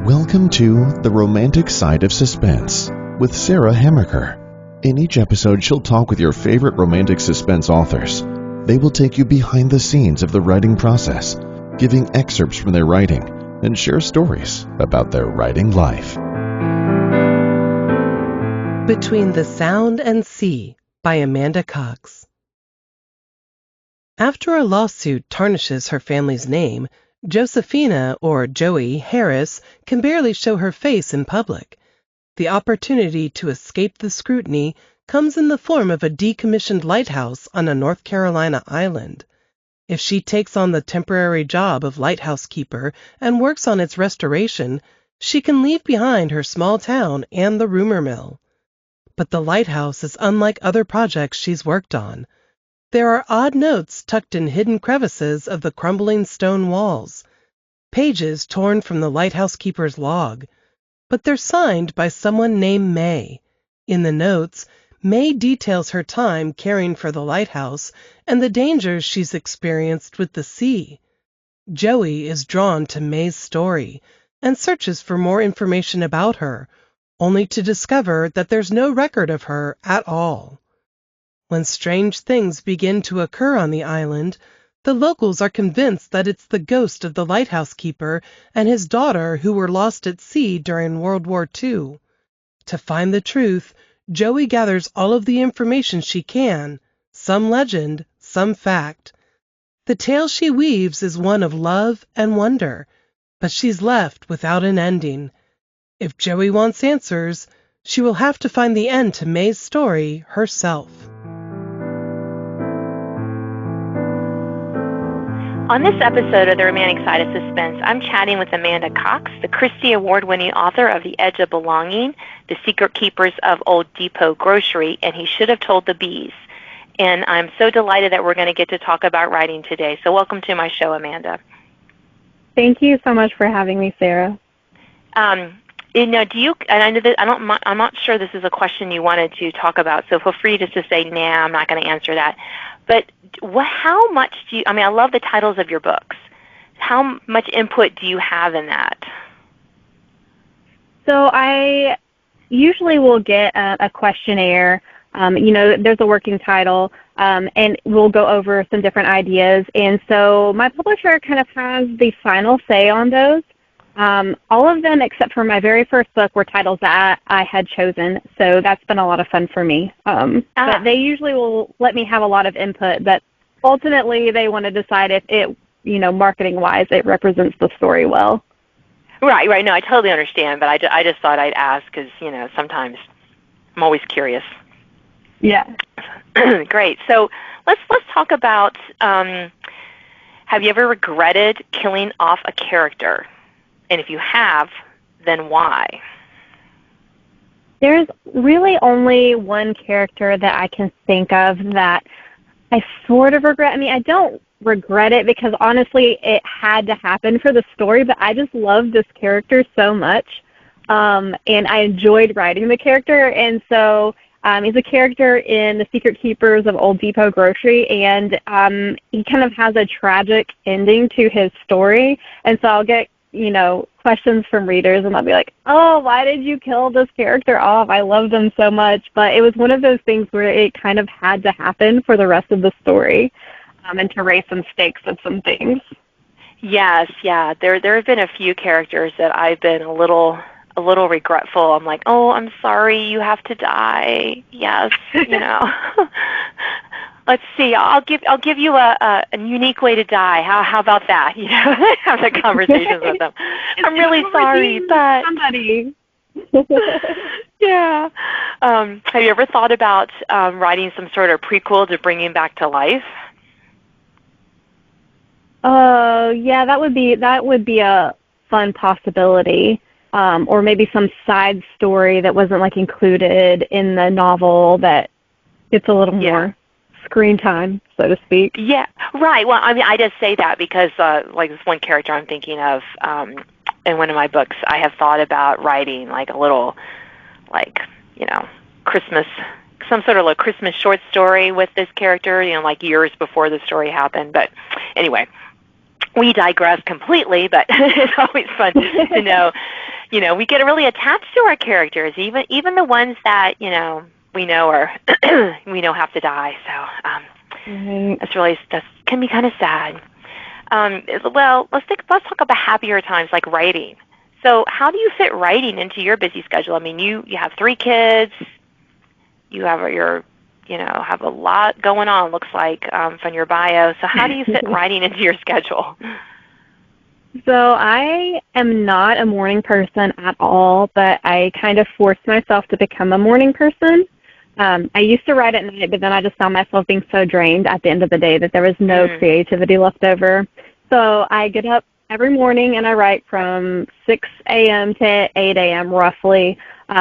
Welcome to The Romantic Side of Suspense with Sarah Hamaker. In each episode, she'll talk with your favorite romantic suspense authors. They will take you behind the scenes of the writing process, giving excerpts from their writing, and share stories about their writing life. Between the Sound and Sea by Amanda Cox. After a lawsuit tarnishes her family's name, Josephina, or Joey, Harris can barely show her face in public. The opportunity to escape the scrutiny comes in the form of a decommissioned lighthouse on a North Carolina island. If she takes on the temporary job of lighthouse keeper and works on its restoration, she can leave behind her small town and the rumor mill. But the lighthouse is unlike other projects she's worked on. There are odd notes tucked in hidden crevices of the crumbling stone walls, pages torn from the lighthouse keeper's log, but they're signed by someone named May. In the notes, May details her time caring for the lighthouse and the dangers she's experienced with the sea. Joey is drawn to May's story and searches for more information about her, only to discover that there's no record of her at all. When strange things begin to occur on the island, the locals are convinced that it's the ghost of the lighthouse keeper and his daughter who were lost at sea during World War II. To find the truth, Joey gathers all of the information she can, some legend, some fact. The tale she weaves is one of love and wonder, but she's left without an ending. If Joey wants answers, she will have to find the end to May's story herself. On this episode of The Romantic Side of Suspense, I'm chatting with Amanda Cox, the Christy Award-winning author of The Edge of Belonging, The Secret Keepers of Old Depot Grocery, and He Should Have Told the Bees. And I'm so delighted that we're going to get to talk about writing today. So welcome to my show, Amanda. Thank you so much for having me, Sarah. Do you? And I know that I'm not sure this is a question you wanted to talk about. So feel free just to say, "Nah, I'm not going to answer that." But how much do you? I mean, I love the titles of your books. How much input do you have in that? So I usually will get a questionnaire. There's a working title, and we'll go over some different ideas. And so my publisher kind of has the final say on those. All of them except for my very first book were titles that I had chosen, so that's been a lot of fun for me. But they usually will let me have a lot of input, but ultimately they want to decide if it, marketing-wise, it represents the story well. Right. No, I totally understand, but I just thought I'd ask because, sometimes I'm always curious. Yeah. Great. So let's talk about, have you ever regretted killing off a character? And if you have, then why? There's really only one character that I can think of that I sort of regret. I mean, I don't regret it because honestly it had to happen for the story, but I just love this character so much. And I enjoyed writing the character. And so he's a character in The Secret Keepers of Old Depot Grocery, and he kind of has a tragic ending to his story. And so I'll get questions from readers, and I'll be like, oh, why did you kill this character off? I love them so much. But it was one of those things where it kind of had to happen for the rest of the story, and to raise some stakes of some things. Yes, yeah. There have been a few characters that I've been a little regretful. I'm like, oh, I'm sorry, you have to die. Yes, Let's see. I'll give you a unique way to die. How about that? Have the conversations with them. I'm really sorry, but somebody. Yeah. Have you ever thought about writing some sort of prequel to bring him back to life? Yeah, that would be a fun possibility. Or maybe some side story that wasn't included in the novel that gets a little more screen time, so to speak. Yeah, right. Well, I mean, I just say that because, this one character I'm thinking of in one of my books, I have thought about writing a little, Christmas, some sort of a Christmas short story with this character, years before the story happened. But anyway, we digress completely, but it's always fun to know. we get really attached to our characters, even the ones that, we know are, have to die. So that can be kind of sad. Well, let's talk about happier times like writing. So how do you fit writing into your busy schedule? I mean, you have 3 kids. You have have a lot going on, looks like, from your bio. So how do you fit writing into your schedule? So I am not a morning person at all, but I kind of forced myself to become a morning person. I used to write at night, but then I just found myself being so drained at the end of the day that there was no creativity left over. So I get up every morning and I write from 6 a.m. to 8 a.m. roughly,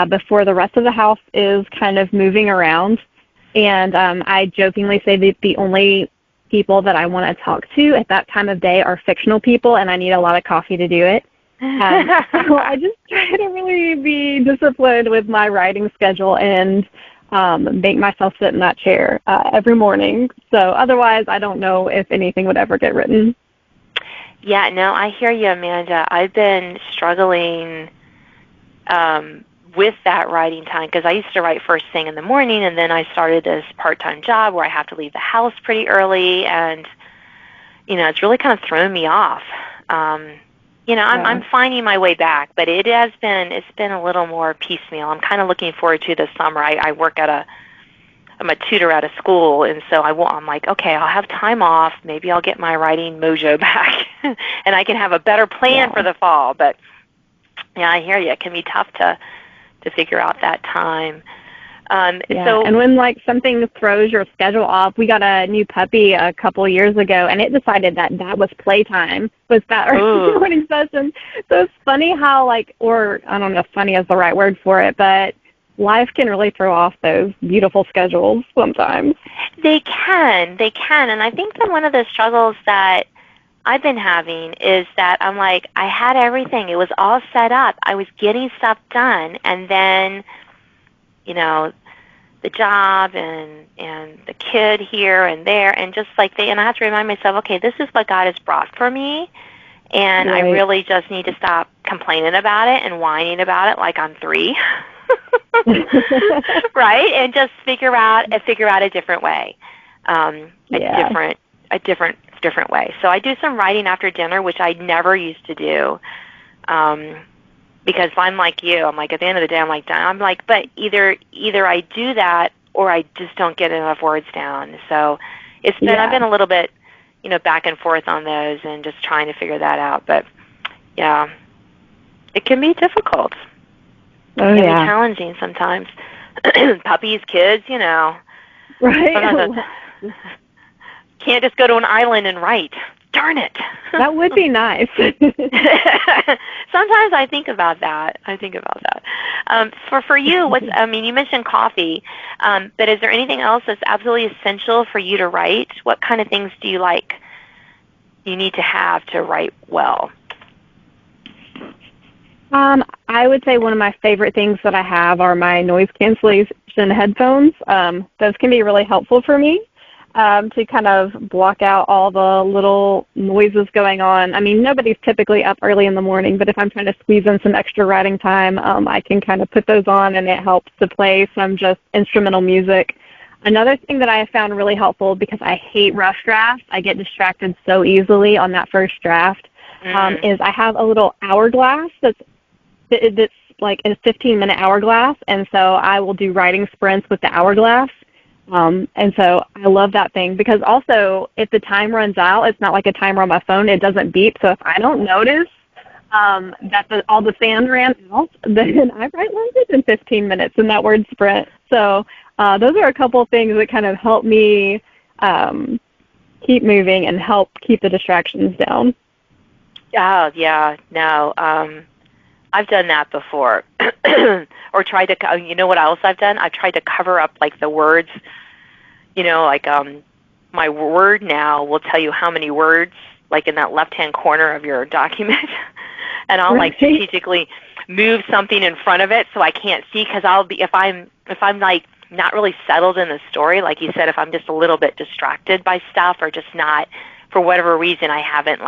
before the rest of the house is kind of moving around. And I jokingly say that the only people that I want to talk to at that time of day are fictional people, and I need a lot of coffee to do it. So I just try to really be disciplined with my writing schedule and make myself sit in that chair every morning. So otherwise, I don't know if anything would ever get written. Yeah, no, I hear you, Amanda. I've been struggling with that writing time because I used to write first thing in the morning, and then I started this part-time job where I have to leave the house pretty early, and it's really kind of thrown me off. I'm finding my way back, but it's been a little more piecemeal. I'm kind of looking forward to this summer. I'm a tutor at a school, and so I'm like, okay, I'll have time off. Maybe I'll get my writing mojo back, and I can have a better plan for the fall. But yeah, I hear you. It can be tough to figure out that time. So, and when something throws your schedule off, we got a new puppy a couple years ago, and it decided that was playtime, was that early morning session. So it's funny how or I don't know if funny is the right word for it, but life can really throw off those beautiful schedules sometimes. They can, and I think that one of the struggles that I've been having is that I'm like, I had everything. It was all set up. I was getting stuff done, and then, the job and the kid here and there, and just and I have to remind myself, okay, this is what God has brought for me, and I really just need to stop complaining about it and whining about it like I'm 3. Right? And just figure out a different way. A different way. So I do some writing after dinner, which I never used to do. Because I'm like you. I'm like, at the end of the day, I'm like, done. I'm like, but either I do that or I just don't get enough words down. So I've been a little bit, back and forth on those and just trying to figure that out. But yeah, it can be difficult. Oh, it can be challenging sometimes. Puppies, kids, Right. Can't just go to an island and write. Darn it. That would be nice. Sometimes I think about that. For you, you mentioned coffee, but is there anything else that's absolutely essential for you to write? What kind of things do you need to have to write well? I would say one of my favorite things that I have are my noise cancellation headphones. Those can be really helpful for me to kind of block out all the little noises going on. I mean, nobody's typically up early in the morning, but if I'm trying to squeeze in some extra writing time, I can kind of put those on, and it helps to play some just instrumental music. Another thing that I have found really helpful, because I hate rough drafts, I get distracted so easily on that first draft, is I have a little hourglass that's like a 15-minute hourglass, and so I will do writing sprints with the hourglass. And so I love that thing, because also if the time runs out, it's not like a timer on my phone. It doesn't beep. So if I don't notice that all the sand ran out, then I write longer than 15 minutes in that word sprint. So those are a couple of things that kind of help me keep moving and help keep the distractions down. Oh, yeah. No. I've done that before, or tried to. You know what else I've done? I've tried to cover up the words. My Word now will tell you how many words, in that left-hand corner of your document, and I'll strategically move something in front of it so I can't see, because I'll be if I'm not really settled in the story, like you said, if I'm just a little bit distracted by stuff, or just not, for whatever reason, I haven't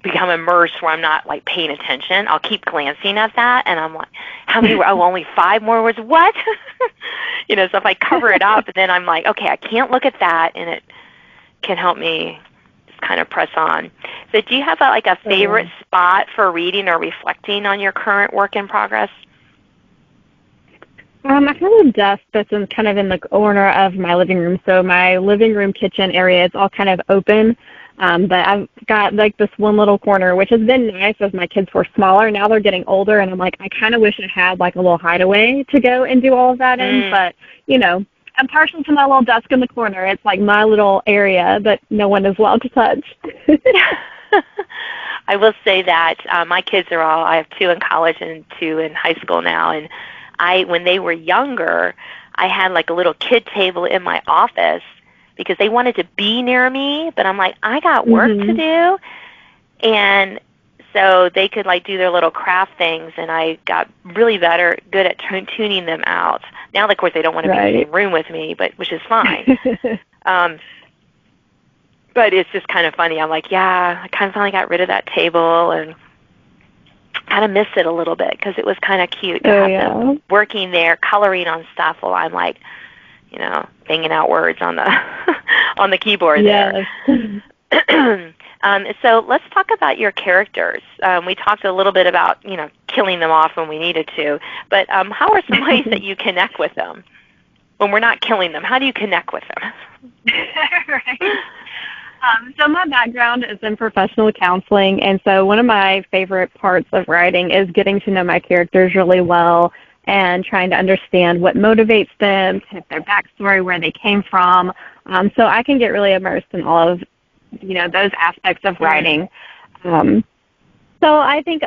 become immersed where I'm not like paying attention. I'll keep glancing at that, and I'm like, how many words? Oh, only 5 more words. What? So if I cover it up, then I'm like, okay, I can't look at that, and it can help me just kind of press on. So do you have a favorite spot for reading or reflecting on your current work in progress? I have a desk that's kind of in the corner of my living room. So my living room kitchen area is all kind of open. But I've got this one little corner, which has been nice as my kids were smaller. Now they're getting older, and I'm like, I kind of wish I had a little hideaway to go and do all of that in. But, I'm partial to my little desk in the corner. It's like my little area that no one is allowed to touch. I will say that my kids I have 2 in college and 2 in high school now, and when they were younger, I had a little kid table in my office because they wanted to be near me, but I'm like, I got work to do, and so they could do their little craft things, and I got really good at tuning them out. Now, of course, they don't want to be in the same room with me, which is fine. But it's just kind of funny. I'm like, yeah, I kind of finally got rid of that table, and kind of miss it a little bit because it was kind of cute to have them working there, coloring on stuff while I'm banging out words on the on the keyboard there. So let's talk about your characters. We talked a little bit about killing them off when we needed to, but how are some ways that you connect with them when we're not killing them? How do you connect with them? Right. So my background is in professional counseling, and so one of my favorite parts of writing is getting to know my characters really well and trying to understand what motivates them, kind of their backstory, where they came from. So I can get really immersed in all of, those aspects of writing. So I think,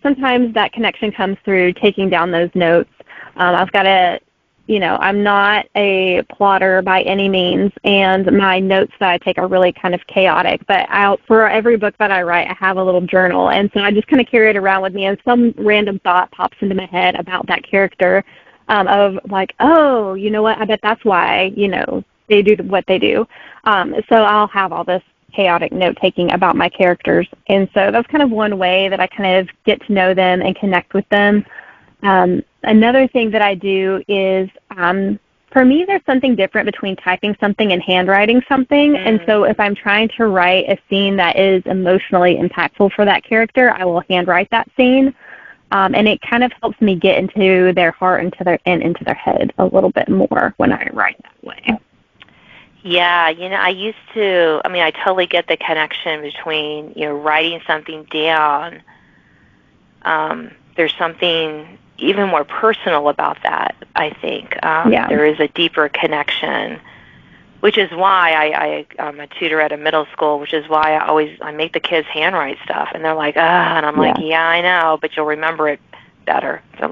sometimes that connection comes through taking down those notes. I've got to I'm not a plotter by any means, and my notes that I take are really kind of chaotic. But for every book that I write, I have a little journal, and so I just kind of carry it around with me, and some random thought pops into my head about that character of oh, you know what, I bet that's why, they do what they do. So I'll have all this chaotic note-taking about my characters, and so that's kind of one way that I kind of get to know them and connect with them. Another thing that I do is, for me, there's something different between typing something and handwriting something. And so if I'm trying to write a scene that is emotionally impactful for that character, I will handwrite that scene. And it kind of helps me get into their heart and into their head a little bit more when I write that way. Yeah, I totally get the connection between, writing something down. There's something even more personal about that, I think. There is a deeper connection, which is why I'm a tutor at a middle school, which is why I make the kids handwrite stuff, and they're like, and I'm like, yeah, I know, but you'll remember it better. They're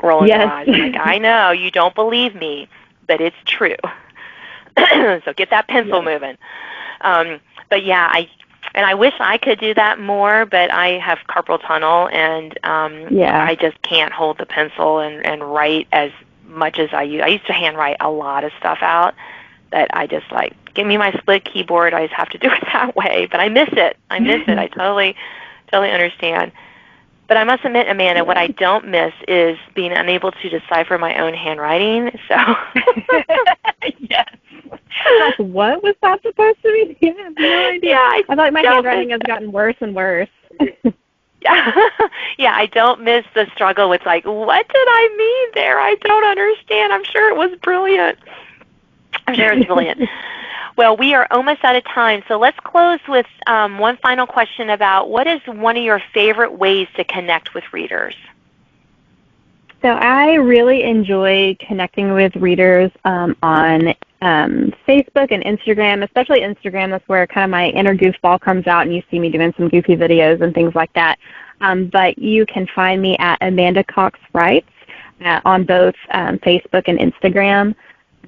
rolling their eyes. I'm I know, you don't believe me, but it's true. So get that pencil moving. But yeah, I wish I could do that more, but I have carpal tunnel, and I just can't hold the pencil and write as much as I used. I used to handwrite a lot of stuff out that I just give me my split keyboard. I just have to do it that way. But I miss it. I totally understand. But I must admit, Amanda, what I don't miss is being unable to decipher my own handwriting. So yes. What was that supposed to be? Yeah, I have no idea. Yeah, I feel like my handwriting has gotten worse and worse. Yeah, I don't miss the struggle with what did I mean there? I don't understand. I'm sure it was brilliant. Well, we are almost out of time, so let's close with one final question about what is one of your favorite ways to connect with readers? So I really enjoy connecting with readers on Facebook and Instagram, especially Instagram. That's where kind of my inner goofball comes out, and you see me doing some goofy videos and things like that. But you can find me at Amanda Cox Writes on both Facebook and Instagram.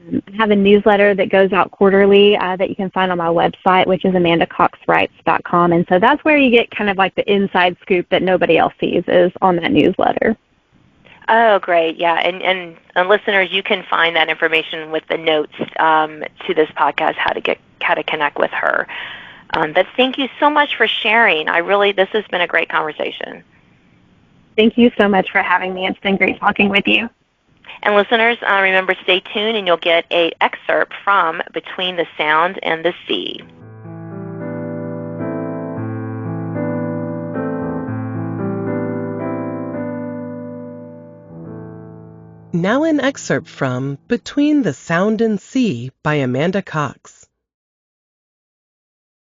I have a newsletter that goes out quarterly that you can find on my website, which is amandacoxwrites.com. And so that's where you get kind of the inside scoop that nobody else sees is on that newsletter. Oh, great. Yeah. And listeners, you can find that information with the notes to this podcast, how to connect with her. But thank you so much for sharing. This has been a great conversation. Thank you so much for having me. It's been great talking with you. And listeners, remember, stay tuned and you'll get an excerpt from Between the Sound and the Sea. Now an excerpt from Between the Sound and Sea by Amanda Cox.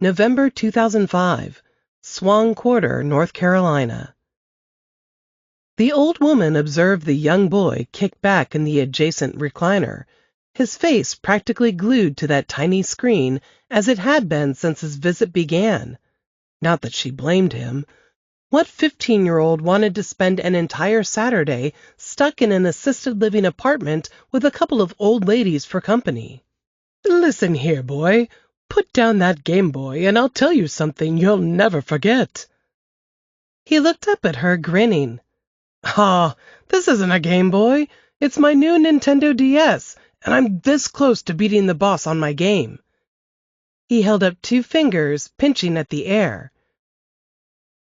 November 2005, Swan Quarter, North Carolina. The old woman observed the young boy kick back in the adjacent recliner, his face practically glued to that tiny screen as it had been since his visit began. Not that she blamed him. What 15-year-old wanted to spend an entire Saturday stuck in an assisted living apartment with a couple of old ladies for company? Listen here, boy. Put down that Game Boy and I'll tell you something you'll never forget. He looked up at her, grinning. Ah, this isn't a Game Boy. It's my new Nintendo DS, and I'm this close to beating the boss on my game. He held up 2 fingers, pinching at the air.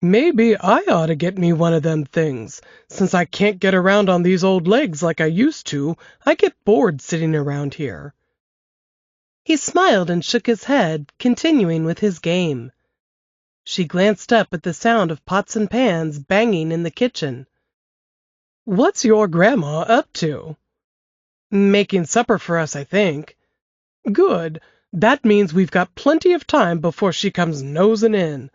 Maybe I ought to get me one of them things. Since I can't get around on these old legs like I used to, I get bored sitting around here. He smiled and shook his head, continuing with his game. She glanced up at the sound of pots and pans banging in the kitchen. What's your grandma up to? Making supper for us, I think. Good. That means we've got plenty of time before she comes nosing in.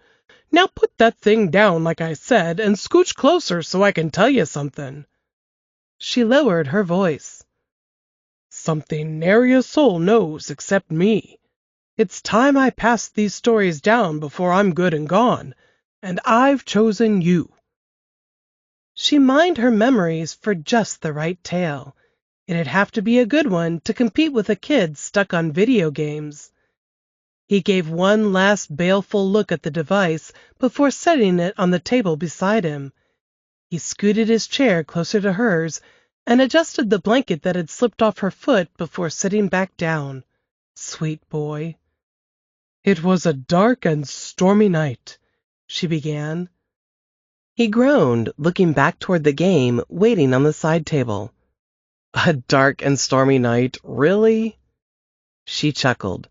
Now put that thing down like I said and scooch closer so I can tell you something. She lowered her voice. Something nary a soul knows except me. It's time I passed these stories down before I'm good and gone, and I've chosen you. She mined her memories for just the right tale. It'd have to be a good one to compete with a kid stuck on video games. He gave one last baleful look at the device before setting it on the table beside him. He scooted his chair closer to hers and adjusted the blanket that had slipped off her foot before sitting back down. Sweet boy. It was a dark and stormy night, she began. He groaned, looking back toward the game, waiting on the side table. A dark and stormy night, really? She chuckled.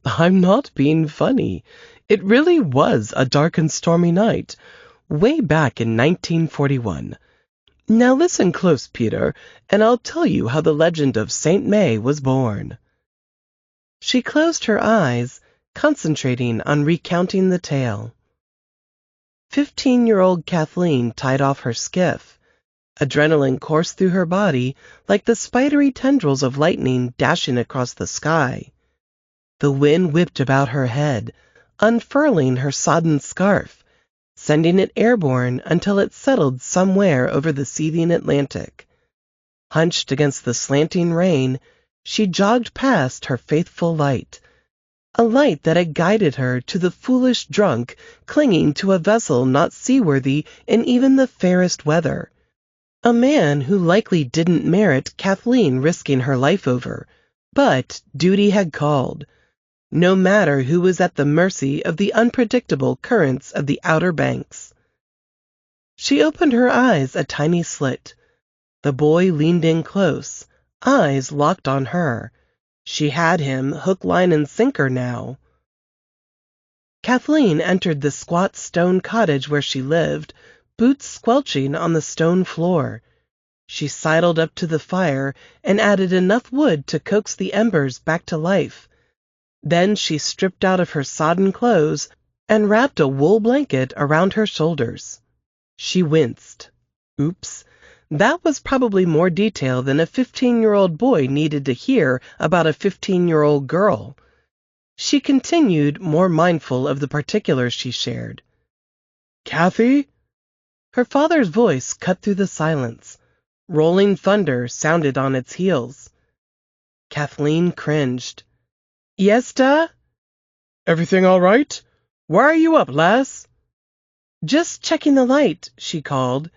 I'm not being funny. It really was a dark and stormy night, way back in 1941. Now listen close, Peter, and I'll tell you how the legend of St. May was born. She closed her eyes, concentrating on recounting the tale. 15-year-old Kathleen tied off her skiff. Adrenaline coursed through her body like the spidery tendrils of lightning dashing across the sky. The wind whipped about her head, unfurling her sodden scarf, sending it airborne until it settled somewhere over the seething Atlantic. Hunched against the slanting rain, she jogged past her faithful light, a light that had guided her to the foolish drunk clinging to a vessel not seaworthy in even the fairest weather. A man who likely didn't merit Kathleen risking her life over, but duty had called. No matter who was at the mercy of the unpredictable currents of the Outer Banks. She opened her eyes a tiny slit. The boy leaned in close, eyes locked on her. She had him hook, line, and sinker now. Kathleen entered the squat stone cottage where she lived, boots squelching on the stone floor. She sidled up to the fire and added enough wood to coax the embers back to life. Then she stripped out of her sodden clothes and wrapped a wool blanket around her shoulders. She winced. Oops, that was probably more detail than a 15-year-old boy needed to hear about a 15-year-old girl. She continued, more mindful of the particulars she shared. Kathy? Her father's voice cut through the silence. Rolling thunder sounded on its heels. Kathleen cringed. Yes, Da? Everything all right? Why are you up, lass? Just checking the light, she called,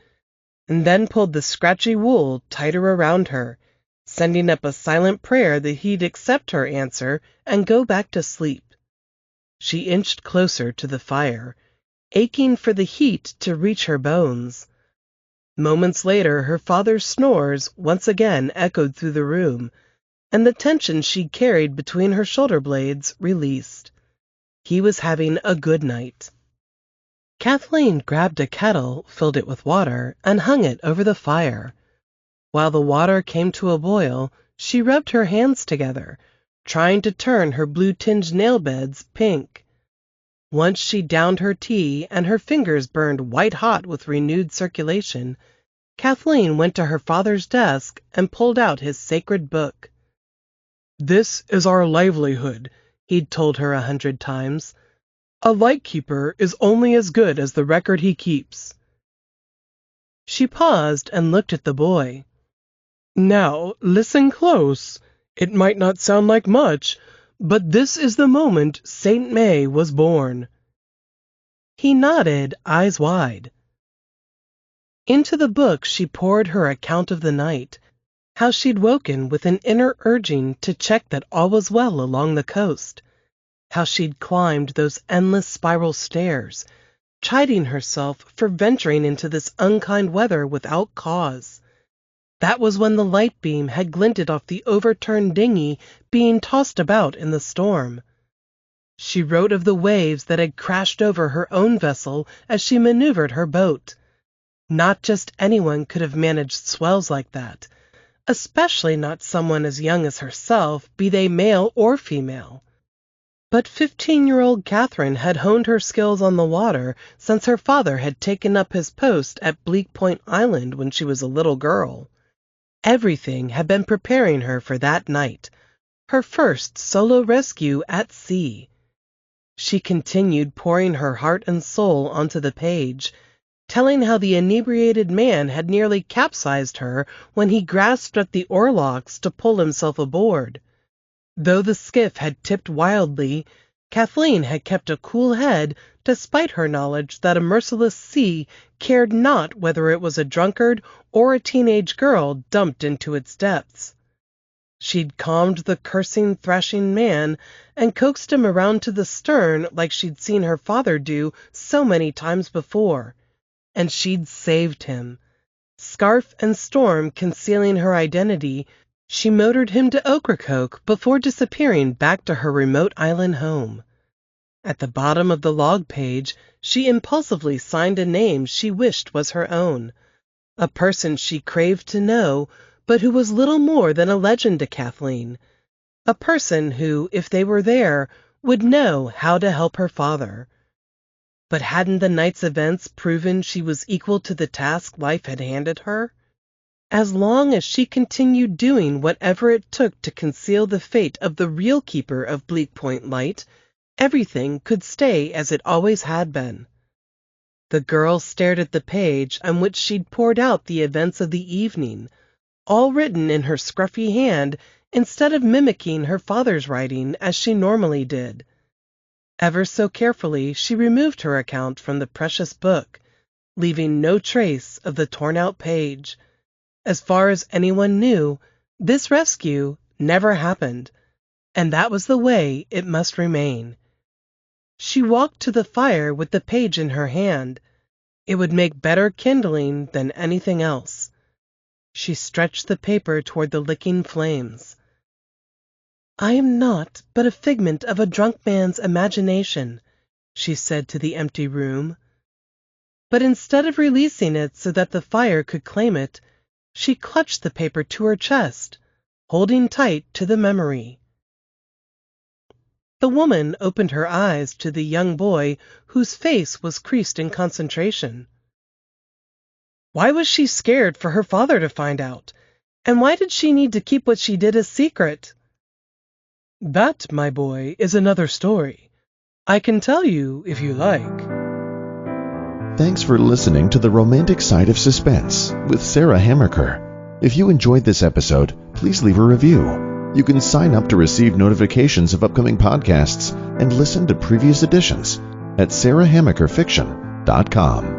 and then pulled the scratchy wool tighter around her, sending up a silent prayer that he'd accept her answer and go back to sleep. She inched closer to the fire, aching for the heat to reach her bones. Moments later, her father's snores once again echoed through the room, and the tension she carried between her shoulder blades released. He was having a good night. Kathleen grabbed a kettle, filled it with water, and hung it over the fire. While the water came to a boil, she rubbed her hands together, trying to turn her blue-tinged nail beds pink. Once she downed her tea and her fingers burned white-hot with renewed circulation, Kathleen went to her father's desk and pulled out his sacred book. "This is our livelihood," he'd told her 100 times. "A lightkeeper is only as good as the record he keeps." She paused and looked at the boy. "Now, listen close. It might not sound like much, but this is the moment Saint May was born." He nodded, eyes wide. Into the book she poured her account of the night, how she'd woken with an inner urging to check that all was well along the coast, how she'd climbed those endless spiral stairs, chiding herself for venturing into this unkind weather without cause. That was when the light beam had glinted off the overturned dinghy being tossed about in the storm. She wrote of the waves that had crashed over her own vessel as she maneuvered her boat. Not just anyone could have managed swells like that, especially not someone as young as herself, be they male or female. But 15-year-old Catherine had honed her skills on the water since her father had taken up his post at Bleak Point Island when she was a little girl. Everything had been preparing her for that night, her first solo rescue at sea. She continued pouring her heart and soul onto the page, telling how the inebriated man had nearly capsized her when he grasped at the oarlocks to pull himself aboard. Though the skiff had tipped wildly, Kathleen had kept a cool head despite her knowledge that a merciless sea cared not whether it was a drunkard or a teenage girl dumped into its depths. She'd calmed the cursing, thrashing man and coaxed him around to the stern like she'd seen her father do so many times before. And she'd saved him. Scarf and storm concealing her identity, she motored him to Ocracoke before disappearing back to her remote island home. At the bottom of the log page, she impulsively signed a name she wished was her own, a person she craved to know, but who was little more than a legend to Kathleen, a person who, if they were there, would know how to help her father. But hadn't the night's events proven she was equal to the task life had handed her? As long as she continued doing whatever it took to conceal the fate of the real keeper of Bleak Point Light, everything could stay as it always had been. The girl stared at the page on which she'd poured out the events of the evening, all written in her scruffy hand instead of mimicking her father's writing as she normally did. Ever so carefully she removed her account from the precious book, leaving no trace of the torn-out page. As far as anyone knew, this rescue never happened, and that was the way it must remain. She walked to the fire with the page in her hand. It would make better kindling than anything else. She stretched the paper toward the licking flames. "I am not but a figment of a drunk man's imagination," she said to the empty room. But instead of releasing it so that the fire could claim it, she clutched the paper to her chest, holding tight to the memory. The woman opened her eyes to the young boy whose face was creased in concentration. Why was she scared for her father to find out? And why did she need to keep what she did a secret? "That, my boy, is another story. I can tell you if you like." Thanks for listening to The Romantic Side of Suspense with Sarah Hammaker. If you enjoyed this episode, please leave a review. You can sign up to receive notifications of upcoming podcasts and listen to previous editions at sarahhammakerfiction.com.